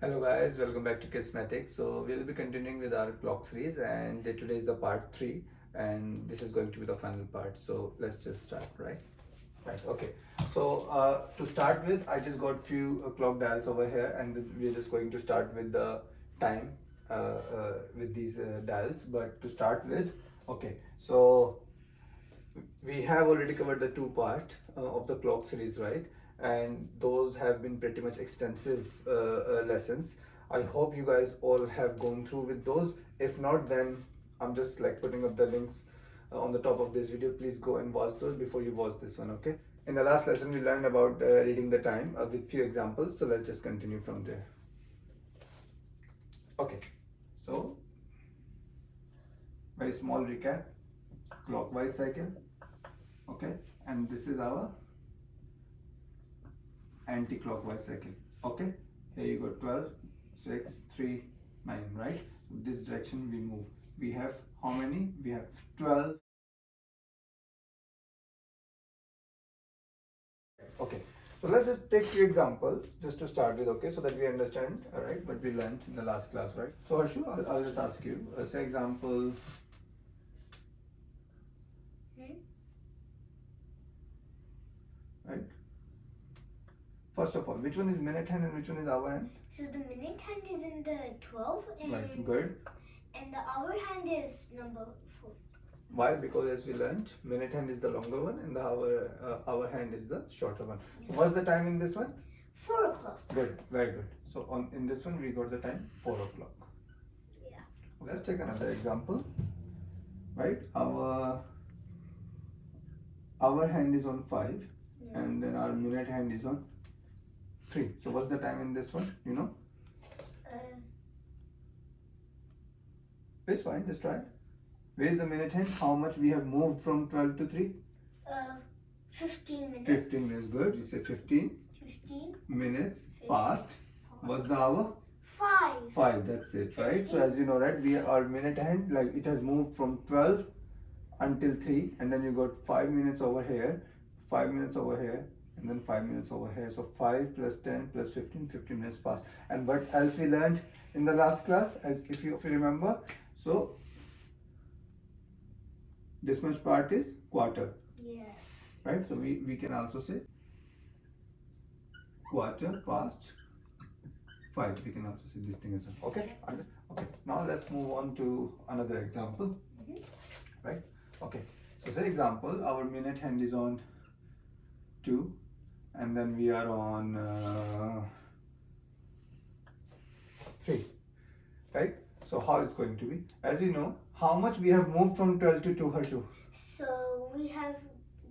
Hello guys, welcome back to Kismetic. So we'll be continuing with our clock series, and today is the part 3, and this is going to be the final part. So let's just start, right? Right, okay. So to start with, I just got few clock dials over here, and we're just going to start with the time with these dials. But to start with, okay, so we have already covered the two part of the clock series, right? And those have been pretty much extensive lessons. I hope you guys all have gone through with those. If not, then I'm just like putting up the links on the top of this video. Please go and watch those before you watch this one, okay? In the last lesson we learned about reading the time with few examples, so let's just continue from there. Okay, so very small recap. Clockwise cycle, okay, and this is our anti-clockwise cycle. Okay, here you go, 12, 6, 3, 9, right? This direction we move. We have how many? We have 12. Okay, so let's just take few examples just to start with, okay, so that we understand, all right, what we learned in the last class, right? So Harshu, I'll just ask you, say example. Right? First of all, which one is minute hand and which one is hour hand? So the minute hand is in the 12 and, right, good. And the hour hand is number 4. Why? Because as we learned, minute hand is the longer one and the hour hand is the shorter one. So what's the time in this one? 4 o'clock. Good, very good. So in this one we got the time 4 o'clock. Yeah. Let's take another example. Right? Our hour hand is on 5, yeah, and then our minute hand is on 3. So what's the time in this one? You know? It's fine, just try. Where is the minute hand? How much we have moved from 12 to 3? 15 minutes. 15 minutes, good. You say 15. 15 minutes past. What's the hour? 5. 5, that's it, right? 15. So as you know, right, our minute hand, like it has moved from 12 until 3, and then you got 5 minutes over here, 5 minutes over here, and then 5 minutes over here. So 5 plus 10 plus 15, 15 minutes past. And what else we learned in the last class, if you remember? So this much part is quarter. Yes. Right? So we can also say quarter past 5. We can also say this thing as well. Okay? Okay. Now let's move on to another example. Right? Okay. So say example, our minute hand is on 2, and then we are on 3. Right? So how it's going to be? As you know, how much we have moved from 12 to 2, Harshu? So we have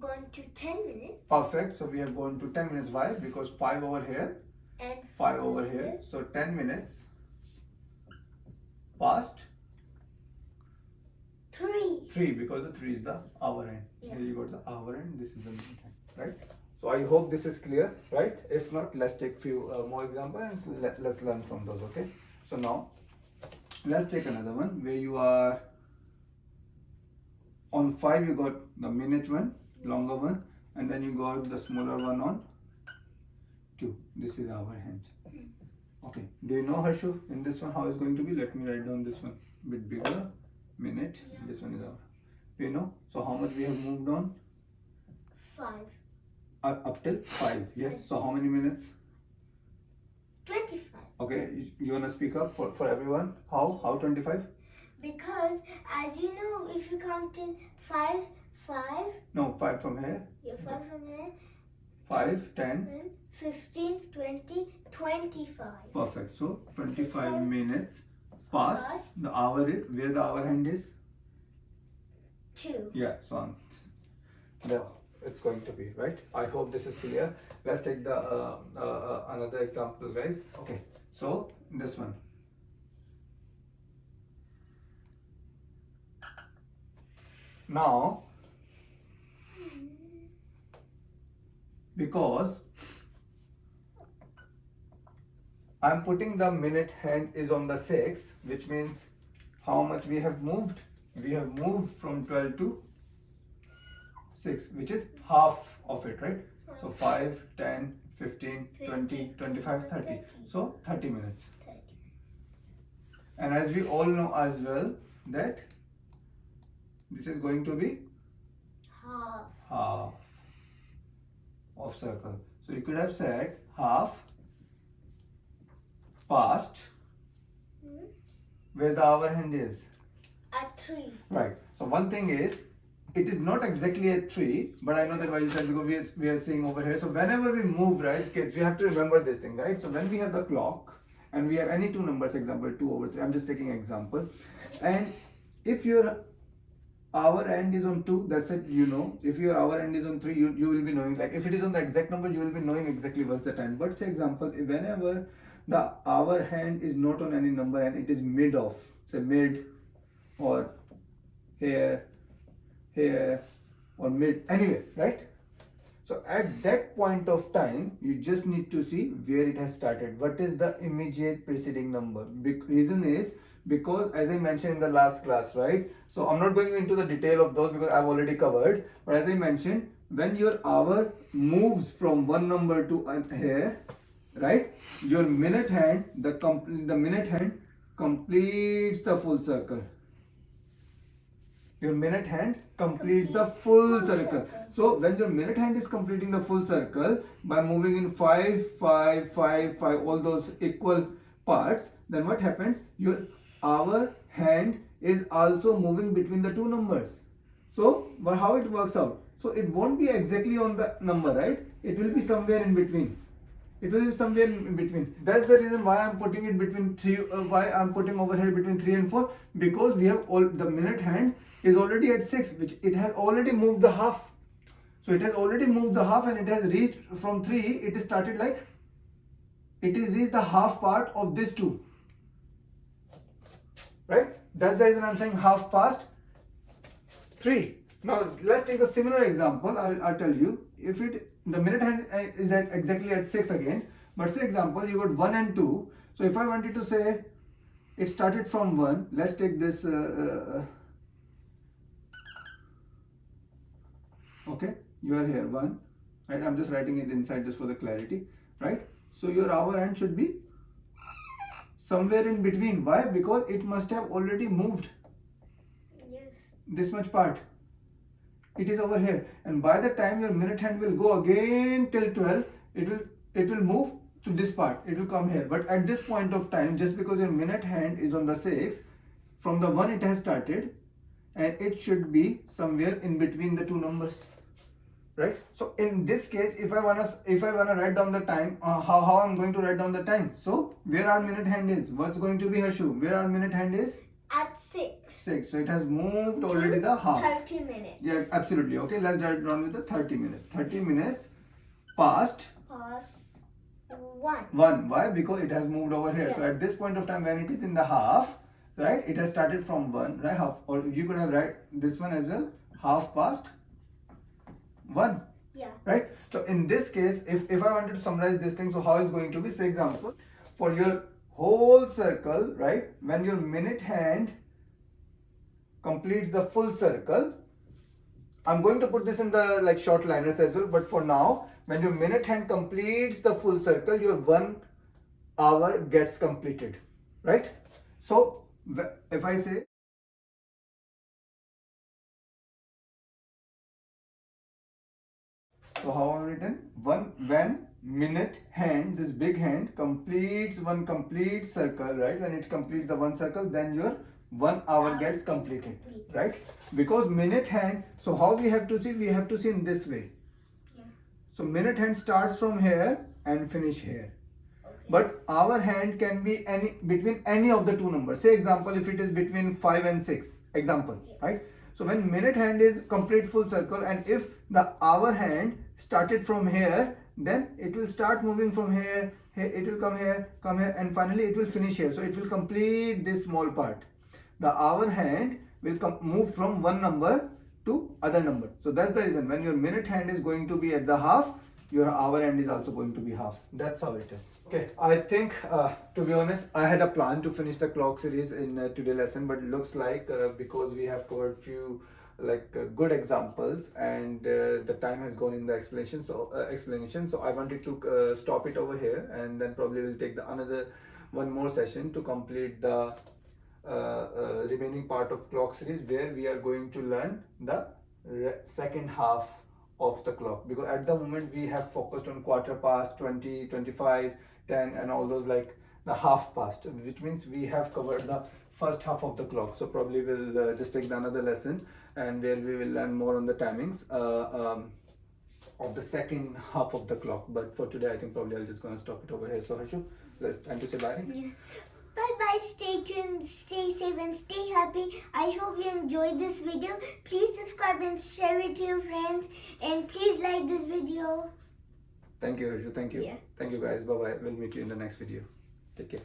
gone to 10 minutes. Perfect. So we have gone to 10 minutes. Why? Because 5 over here and 5 over here. So 10 minutes past 3. 3, because the 3 is the hour end. Yeah. Here you got the hour end. This is the minute hand. Right? So I hope this is clear. Right? If not, let's take few more examples and let's learn from those. Okay? So now let's take another one where you are on 5. You got the minute one, longer one, and then you got the smaller one on 2. This is our hand. Okay. Do you know, Harshu, in this one how it's going to be? Let me write down this one a bit bigger. Minute. Yeah. This one is our. Do you know? So how much we have moved on? 5. Up till 5. Yes. So how many minutes? 25. Okay. You wanna speak up for everyone? How 25? Because as you know, if you count in 5. No, 5 from here. Yeah, 5 from here. 5, 10. 15, 20, 25. Perfect. So 25 minutes past the hour is, where the hour hand is? 2. Yeah, so on. That it's going to be, right? I hope this is clear. Let's take the another example, guys. Okay, so this one. Now, because I'm putting the minute hand is on the 6, which means how much we have moved? We have moved from 12 to 6, which is half of it, right? So 5, 10, 15, 20, 25, 30. So 30 minutes. and as we all know as well that this is going to be half of circle. So you could have said half past where the hour hand is. At 3. Right. So one thing is, it is not exactly at 3, but I know that why you said, because we are seeing over here. So whenever we move, right, kids, we have to remember this thing, right? So when we have the clock and we have any two numbers, example 2 over 3, I'm just taking example. And if your hour end is on 2, that's it, you know. If your hour end is on 3, you will be knowing, like if it is on the exact number, you will be knowing exactly what's the time. But say example, whenever the hour hand is not on any number and it is mid of, say mid or here or mid, anyway, right? So at that point of time, you just need to see where it has started. What is the immediate preceding number? Big reason is because, as I mentioned in the last class, right? So I'm not going into the detail of those because I've already covered. But as I mentioned, when your hour moves from one number to here, right? Your minute hand, the minute hand completes the full circle. Your minute hand completes the full circle. So when your minute hand is completing the full circle by moving in 5, 5, 5, 5, all those equal parts, then what happens? Your hour hand is also moving between the two numbers. So, but how it works out? So it won't be exactly on the number, right? It will be somewhere in between. It will be somewhere in between. That's the reason why I'm putting it between 3, why I'm putting over here between 3 and 4, because we have all the minute hand is already at 6, which it has already moved the half. So it has already moved the half and it has reached from 3, it is started like, it is reached the half part of this 2. Right? That's the reason I'm saying half past 3. Now let's take a similar example. I'll tell you. If the minute hand is at exactly at 6 again, but say example you got 1 and 2. So if I wanted to say it started from 1, let's take this okay, you are here 1, right? I'm just writing it inside just for the clarity, right? So your hour end should be somewhere in between. Why? Because it must have already moved this much part. It is over here, and by the time your minute hand will go again till 12, it will move to this part. It will come here. But at this point of time, just because your minute hand is on the 6, from the 1 it has started, and it should be somewhere in between the two numbers, right? So in this case, if I wanna write down the time, how I'm going to write down the time? So where our minute hand is? What's going to be Harshu? Where our minute hand is? At 6. 6. So it has moved already the half. 30 minutes. Yeah, absolutely. Okay, let's write down with the 30 minutes. 30 minutes past 1. 1. Why? Because it has moved over here. Yeah. So at this point of time, when it is in the half, right, it has started from 1, right? Half, or you could have write this one as well, half past 1. Yeah. Right? So in this case, if I wanted to summarize this thing, so how is going to be, say example, for your whole circle, right, when your minute hand completes the full circle, I'm going to put this in the like short liners as well, but for now, when your minute hand completes the full circle, your 1 hour gets completed, right? So if I say, so how have I written? When minute hand, this big hand, completes one complete circle, right? When it completes the one circle, then your 1 hour gets completed, right? Because minute hand, so how we have to see? We have to see in this way. Yeah. So minute hand starts from here and finish here. Okay. But hour hand can be between any of the two numbers. Say example, if it is between 5 and 6, example, Yeah. right? So when minute hand is complete full circle, and if the hour hand started from here, then it will start moving from here, it will come here, and finally it will finish here. So it will complete this small part. The hour hand will move from one number to other number. So that's the reason when your minute hand is going to be at the half, your hour end is also going to be half. That's how it is. Okay, I think to be honest, I had a plan to finish the clock series in today's lesson, but it looks like because we have covered few good examples and the time has gone in the explanation. So I wanted to stop it over here, and then probably we'll take the another one more session to complete the remaining part of clock series where we are going to learn the second half of the clock, because at the moment we have focused on quarter past, 20, 25, 10 and all those, like the half past, which means we have covered the first half of the clock. So probably we'll just take another lesson and where we will learn more on the timings of the second half of the clock. But for today I think probably I'll just gonna stop it over here. So Harshu, let's time to say bye. Yeah. Bye bye, stay tuned, stay safe and stay happy. I hope you enjoyed this video. Please subscribe and share it to your friends, and please like this video. Thank you, Harshu. Thank you. Yeah. Thank you guys. Bye bye. We'll meet you in the next video. Take care.